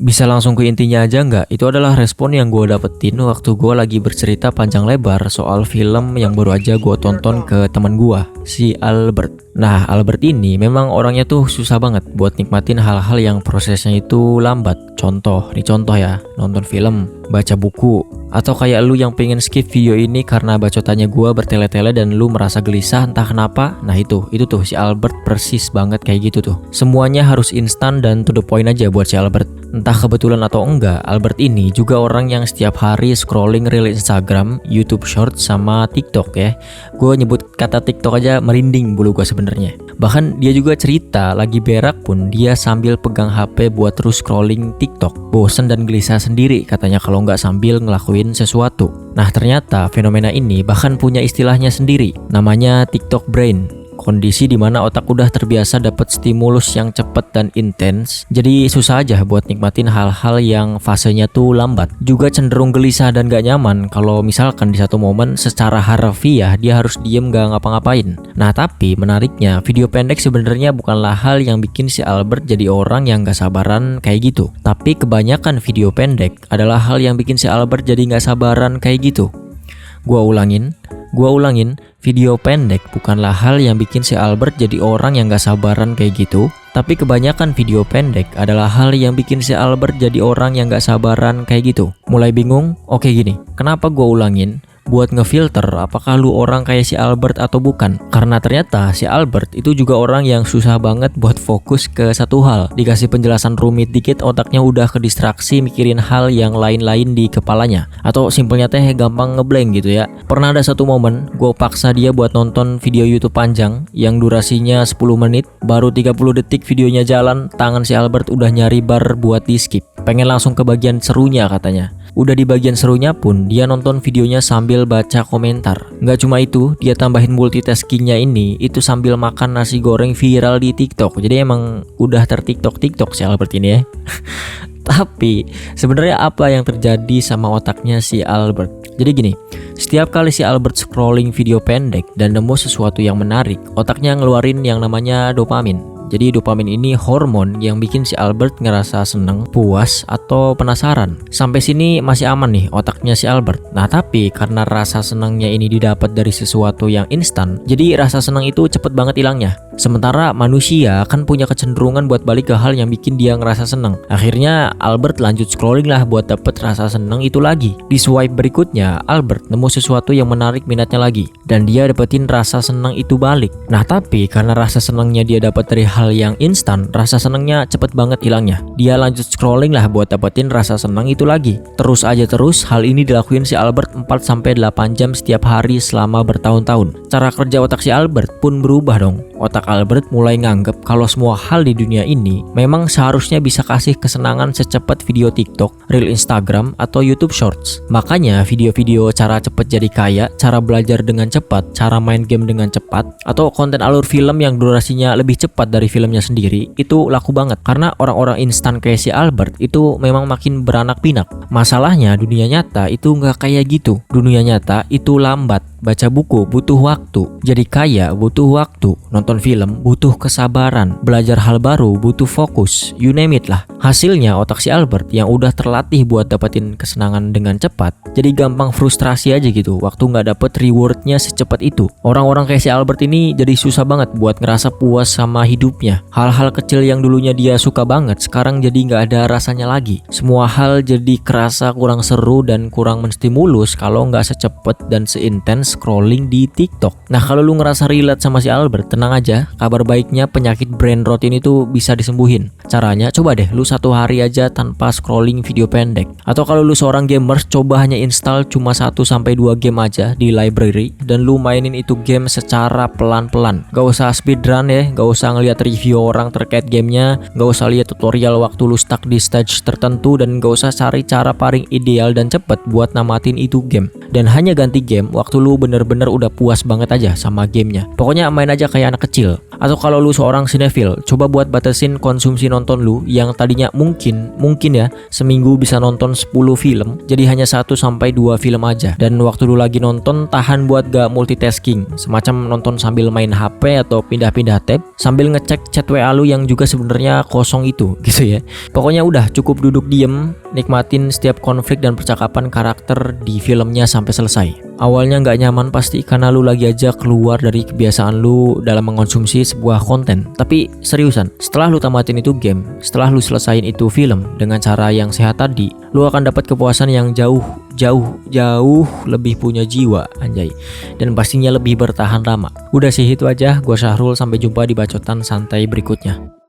Bisa langsung ke intinya aja nggak? Itu adalah respon yang gue dapetin waktu gue lagi bercerita panjang lebar soal film yang baru aja gue tonton ke temen gue, si Albert. Nah, Albert ini memang orangnya tuh susah banget buat nikmatin hal-hal yang prosesnya itu lambat. Contoh ya, nonton film, baca buku, atau kayak lu yang pengen skip video ini karena bacotannya gue bertele-tele dan lu merasa gelisah entah kenapa. Nah itu tuh si Albert persis banget kayak gitu tuh. Semuanya harus instan dan to the point aja buat si Albert. Entah kebetulan atau enggak, Albert ini juga orang yang setiap hari scrolling reel Instagram, YouTube Short, sama TikTok ya. Gue nyebut kata TikTok aja merinding bulu gue sebenarnya. Bahkan dia juga cerita lagi berak pun dia sambil pegang HP buat terus scrolling TikTok. Bosen dan gelisah sendiri katanya kalau nggak sambil ngelakuin sesuatu. Nah ternyata fenomena ini bahkan punya istilahnya sendiri, namanya TikTok Brain. Kondisi dimana otak udah terbiasa dapat stimulus yang cepat dan intens, jadi susah aja buat nikmatin hal-hal yang fasenya tuh lambat. Juga cenderung gelisah dan gak nyaman kalau misalkan di satu momen secara harfiah dia harus diem gak ngapa-ngapain. Nah tapi menariknya, video pendek sebenarnya bukanlah hal yang bikin si Albert jadi orang yang gak sabaran kayak gitu. Tapi kebanyakan video pendek adalah hal yang bikin si Albert jadi gak sabaran kayak gitu. Gua ulangin, video pendek bukanlah hal yang bikin si Albert jadi orang yang gak sabaran kayak gitu. Tapi kebanyakan video pendek adalah hal yang bikin si Albert jadi orang yang gak sabaran kayak gitu. Mulai bingung? Oke gini, kenapa gua ulangin? Buat ngefilter apakah lu orang kayak si Albert atau bukan. Karena ternyata si Albert itu juga orang yang susah banget buat fokus ke satu hal. Dikasih penjelasan rumit dikit otaknya udah kedistraksi mikirin hal yang lain-lain di kepalanya. Atau simpelnya teh gampang ngeblank gitu ya. Pernah ada satu momen gue paksa dia buat nonton video YouTube panjang yang durasinya 10 menit. Baru 30 detik videonya jalan, tangan si Albert udah nyari bar buat di skip. Pengen langsung ke bagian serunya katanya. Udah di bagian serunya pun dia nonton videonya sambil baca komentar. Nggak cuma itu, dia tambahin multitaskingnya ini itu sambil makan nasi goreng viral di TikTok. Jadi emang udah tertiktok si Albert ini ya. Tapi sebenarnya apa yang terjadi sama otaknya si Albert? Jadi gini, setiap kali si Albert scrolling video pendek dan nemu sesuatu yang menarik, otaknya ngeluarin yang namanya dopamin. Jadi dopamin ini hormon yang bikin si Albert ngerasa seneng, puas, atau penasaran. Sampai sini masih aman nih otaknya si Albert. Nah tapi karena rasa senangnya ini didapat dari sesuatu yang instan, jadi rasa senang itu cepet banget hilangnya. Sementara manusia kan punya kecenderungan buat balik ke hal yang bikin dia ngerasa seneng. Akhirnya Albert lanjut scrolling lah buat dapet rasa seneng itu lagi. Di swipe berikutnya, Albert nemu sesuatu yang menarik minatnya lagi. Dan dia dapetin rasa seneng itu balik. Nah tapi karena rasa senengnya dia dapat dari hal yang instan, rasa senengnya cepet banget hilangnya. Dia lanjut scrolling lah buat dapetin rasa seneng itu lagi. Terus hal ini dilakuin si Albert 4-8 jam setiap hari selama bertahun-tahun. Cara kerja otak si Albert pun berubah dong. Otak Albert mulai nganggep kalau semua hal di dunia ini memang seharusnya bisa kasih kesenangan secepat video TikTok, reel Instagram, atau YouTube Shorts. Makanya video-video cara cepet jadi kaya, cara belajar dengan cepat, cara main game dengan cepat, atau konten alur film yang durasinya lebih cepat dari filmnya sendiri itu laku banget. Karena orang-orang instan kayak si Albert itu memang makin beranak pinak. Masalahnya dunia nyata itu nggak kayak gitu. Dunia nyata itu lambat. Baca buku butuh waktu, jadi kaya butuh waktu, nonton film butuh kesabaran, belajar hal baru butuh fokus, you name it lah. Hasilnya otak si Albert yang udah terlatih buat dapetin kesenangan dengan cepat, jadi gampang frustrasi aja gitu waktu nggak dapet rewardnya secepat itu. Orang-orang kayak si Albert ini jadi susah banget buat ngerasa puas sama hidupnya. Hal-hal kecil yang dulunya dia suka banget sekarang jadi nggak ada rasanya lagi. Semua hal jadi kerasa kurang seru dan kurang menstimulus kalau nggak secepat dan seintens scrolling di TikTok. Nah kalau lu ngerasa relate sama si Albert, tenang aja, kabar baiknya penyakit brain rot ini tuh bisa disembuhin. Caranya coba deh lu 1 hari aja tanpa scrolling video pendek. Atau kalau lu seorang gamers, coba hanya install cuma 1-2 game aja di library dan lu mainin itu game secara pelan-pelan. Gak usah speedrun ya, gak usah ngeliat review orang terkait gamenya, gak usah lihat tutorial waktu lu stuck di stage tertentu, dan gak usah cari cara paling ideal dan cepet buat namatin itu game. Dan hanya ganti game waktu lu bener-bener udah puas banget aja sama gamenya. Pokoknya main aja kayak anak kecil. Atau kalau lu seorang sinefil, coba buat batasin konsumsi nonton lu yang tadinya mungkin ya seminggu bisa nonton 10 film, jadi hanya 1-2 film aja. Dan waktu lu lagi nonton, tahan buat gak multitasking, semacam nonton sambil main HP atau pindah-pindah tab sambil ngecek chat WA lu yang juga sebenarnya kosong itu gitu ya. Pokoknya udah cukup duduk diem, nikmatin setiap konflik dan percakapan karakter di filmnya sampai selesai. Awalnya nggak nyaman pasti karena lu lagi aja keluar dari kebiasaan lu dalam mengkonsumsi sebuah konten. Tapi seriusan, setelah lu tamatin itu game, setelah lu selesain itu film dengan cara yang sehat tadi, lu akan dapat kepuasan yang jauh lebih punya jiwa, anjay. Dan pastinya lebih bertahan lama. Udah sih itu aja, gua Syahrul, sampai jumpa di bacotan santai berikutnya.